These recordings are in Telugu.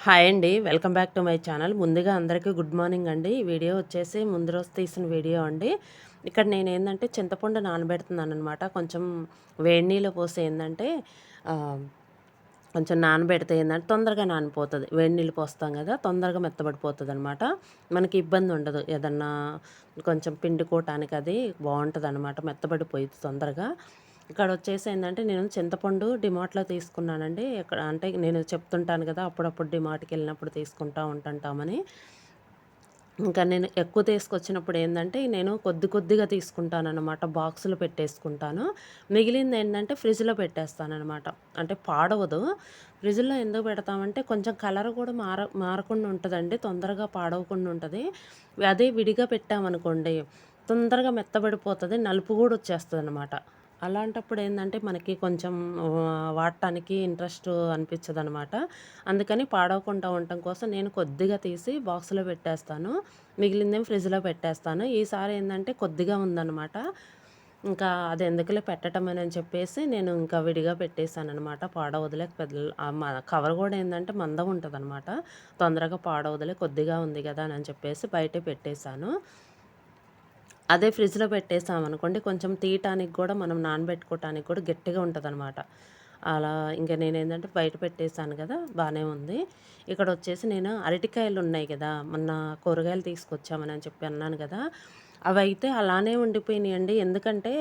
హాయ్ అండి. Welcome back to my channel. ముందుగా అందరికీ గుడ్ మార్నింగ్ అండి. ఈ వీడియో వచ్చేసి ముందు రోజు తీసిన వీడియో అండి. ఇక్కడ నేనేందంటే చింతపండు నానబెడుతున్నాననమాట. కొంచెం వేడి నీళ్ళు పోసి ఏందంటే కొంచెం నానబెడితే ఏందంటే తొందరగా నానిపోతది. వేడి నీళ్ళు పోస్తాం గదా! తొందరగా మెత్తబడిపోతదనమాట. మనకి ఇబ్బంది ఉండదు. ఏదన్నా కొంచెం పిండుకోవటానికి అది బావుంటదనమాట. మెత్తబడిపోయిద్ది తొందరగా. ఇక్కడొచ్చేసి ఏందంటే నేను చింతపండు డిమార్ట్‌లో తీసుకున్నానండి. ఎక్కడ అంటే నేను చెప్తుంటాను గదా! అప్పుడప్పుడు డిమార్ట్‌కెళ్ళినప్పుడు తీసుకుంటా ఉంటుంటామని. ఇంకా నేను ఎక్కువ తీసుకొచ్చినప్పుడు ఏందంటే, నేను కొద్ది కొద్దిగా తీసుకుంటాననమాట. బాక్సులో పెట్టేసుకుంటాను. మిగిలిందేంటంటే ఫ్రిడ్జ్‌లో పెట్టేస్తాననమాట. అంటే పాడవదు. ఫ్రిడ్జ్‌లో ఎందుకు పెడతామంటే, కొంచెం కలర్ కూడా మారకుండా ఉంటదండి. తొందరగా పాడవకుండా ఉంటది. అదే విడిగా పెట్టామనుకోండి, తొందరగా మెత్తబడిపోతది. నలుపు గూడా వచ్చేస్తదనమాట. అలాంటప్పుడేందంటే, మనకి కొంచెం వాడటానికి ఇంట్రెస్టు అనిపిచ్చదనమాట. అందుకని పాడవకుండా ఉండటం కోసం నేను కొద్దిగా తీసి బాక్స్‌లో పెట్టేస్తాను. మిగిలిందేమో ఫ్రిడ్జ్‌లో పెట్టేస్తాను. ఈసారి ఏందంటే కొద్దిగా ఉందనమాట. ఇంకా అదెందుకులే పెట్టటమని చెప్పేసి నేను ఇంకా విడిగా పెట్టేసాననమాట. పాడవదులే కవర్ గూడా ఏందంటే మందంగుంటదనమాట. తొందరగా పాడవదులే కొద్దిగా ఉంది గదా! అని చెప్పేసి బయటే పెట్టేసాను. అదే ఫ్రిడ్జ్‌లో పెట్టేసామనుకోండి కొంచెం తీయటానికి గూడా మనం నానబెట్టుకోవటానికి కూడా గట్టిగా ఉంటదనమాట. అలా ఇంక నేనేందంటే బయట పెట్టేసాను గదా! బానే ఉంది. ఇక్కడొచ్చేసి నేను అరటికాయలున్నాయి గదా! మొన్న కూరగాయలు తీసుకొచ్చామని చెప్పి అన్నాను గదా! అవైతే అలానే ఉండిపోయినియండి. ఎందుకంటే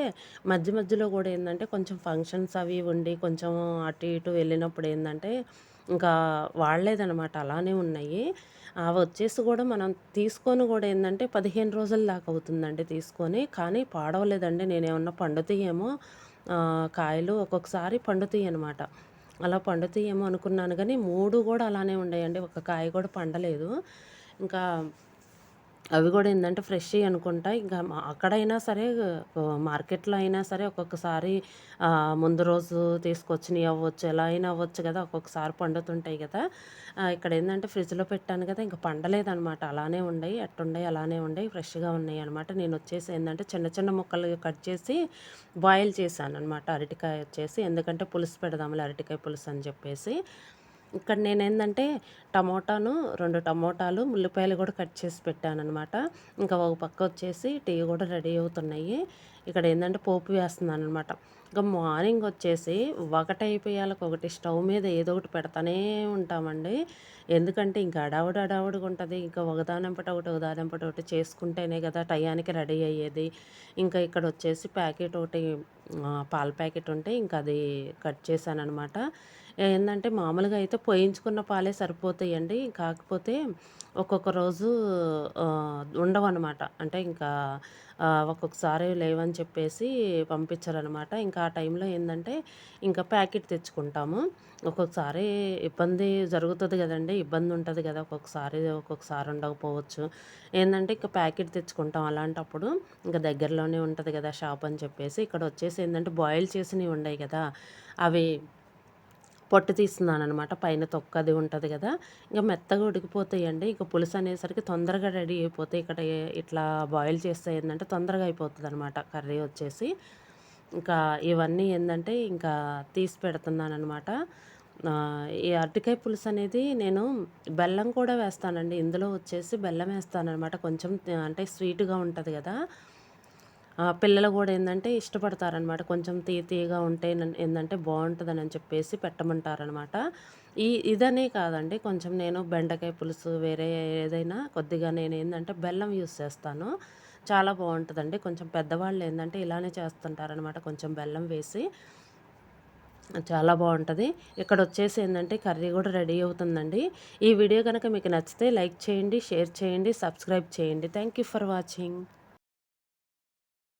మధ్య మధ్యలో గూడా ఏందంటే కొంచెం ఫంక్షన్స్ అవి ఉండి కొంచెం అటు ఇటు వెళ్ళినప్పుడేందంటే ఇంకా వాడలేదనమాట. అలానే ఉన్నాయి. అవొచ్చేసి గూడా మనం తీసుకొని గూడా ఏందంటే 15 రోజుల దాకా అవుతుందండి తీసుకొని. కానీ పాడవలేదండి. నేనేమన్నా పండుతాయేమో కాయలు ఒక్కొక్కసారి పండుతాయనమాట. అలా పండుతాయేమో అనుకున్నాను గానీ 3 గూడా అలానే ఉండేయండి. ఒక కాయ కూడా పండలేదు. ఇంకా అవి గూడా ఏందంటే ఫ్రెష్‌యి అనుకుంటా. ఇంకా అక్కడైనా సరే మార్కెట్‌లో అయినా సరే ఒక్కొక్కసారి ముందు రోజు తీసుకొచ్చినయి అవ్వచ్చు. ఎలా అయినా అవ్వచ్చు గదా! ఒక్కొక్కసారి పండుతుంటాయి గదా! ఇక్కడేందంటే ఫ్రిడ్జ్‌లో పెట్టాను గదా! ఇంక పండలేదనమాట. అలానే ఉండయి. ఎట్టున్నాయి అలానే ఉండయి. ఫ్రెష్‌గా ఉన్నాయనమాట. నేనొచ్చేసి ఏందంటే చిన్న చిన్న ముక్కలుగా కట్ చేసి బాయిల్ చేశాననమాట అరటికాయ వచ్చేసి. ఎందుకంటే పులుసు పెడదాంలే అరటికాయ పులుసు అని జెప్పేసి. ఇక్కడ నేనేందంటే 2 టమోటాలు, ఉల్లిపాయలు గూడా కట్ చేసి పెట్టాననమాట. ఇంకా ఒక పక్క వచ్చేసి టీ గూడా రెడీ అవుతున్నాయి. ఇక్కడేందంటే పోపు వేస్తున్నాననమాట. ఇక మార్నింగ్ వచ్చేసి ఒకటైపోయాలకొకటి స్టవ్ మీద ఏదో ఒకటి పెడతానే ఉంటామండి. ఎందుకంటే ఇంక హడావుడిగుంటది. ఇంకా ఒకదానెంబట ఒకటి, ఒకదానెంబట ఒకటి చేసుకుంటేనే గదా టయానికి రెడీ అయ్యేది. ఇంకా ఇక్కడొచ్చేసి ప్యాకెట్ ఒకటి పాల ప్యాకెట్ ఉంటే ఇంకా అది కట్ చేశాననమాట. ఏందంటే మామూలుగా అయితే పోయించుకున్న పాలే సరిపోతాయండి. కాకపోతే ఒక్కొక్క రోజు ఉండవనమాట. అంటే ఇంకా ఒక్కొక్కసారి లేవని చెప్పేసి పంపించరనమాట. ఇంకా ఆ టైంలో ఏందంటే ఇంకా ప్యాకెట్ తెచ్చుకుంటాము. ఒక్కొక్కసారి ఇబ్బంది జరుగుతది గదండీ! ఇబ్బందుంటది గదా! ఒక్కొక్కసారి ఉండకపోవచ్చు. ఏందంటే ఇంక ప్యాకెట్ తెచ్చుకుంటాం. అలాంటప్పుడు ఇంక దగ్గరలోనే ఉంటది గదా! షాప్ అని చెప్పేసి ఇక్కడొచ్చేసి ఏందంటే బాయిల్ చేసినవి ఉండయి గదా! అవి పొట్టు తీస్తున్నాననమాట. పైన తొక్క అది ఉంటది గదా! ఇంక మెత్తగా ఉడికిపోతాయండి. ఇక పులుసు అనేసరికి తొందరగా రెడీ అయిపోతాయి. ఇక్కడ ఇట్లా బాయిల్ చేస్తే ఏందంటే తొందరగా అయిపోతదనమాట కర్రీ వచ్చేసి. ఇంకా ఇవన్నీ ఏందంటే ఇంకా తీసి పెడుతున్నాననమాట. ఈ అరటికాయ పులుసనేది నేను బెల్లం కూడా వేస్తానండి. ఇందులో వచ్చేసి బెల్లం వేస్తాననమాట. కొంచెం అంటే స్వీట్‌గా ఉంటది గదా! పిల్లలు గూడా ఏందంటే ఇష్టపడతారనమాట. కొంచెం తీయగా ఉంటే ఏందంటే బావుంటదని చెప్పేసి పెట్టమంటారనమాట. ఇదనే కాదండి కొంచెం నేను బెండకాయ పులుసు వేరే ఏదైనా కొద్దిగా నేనేందంటే బెల్లం యూజ్ చేస్తాను. చాలా బావుంటదండి. కొంచెం పెద్దవాళ్ళేందంటే ఇలానే చేస్తుంటారనమాట. కొంచెం బెల్లం వేసి చాలా బావుంటది. ఇక్కడొచ్చేసి ఏందంటే కర్రీ గూడా రెడీ అవుతుందండి. ఈ వీడియో గనక మీకు నచ్చితే లైక్ చేయండి, షేర్ చేయండి, సబ్స్క్రైబ్ చేయండి. Thank you for watching.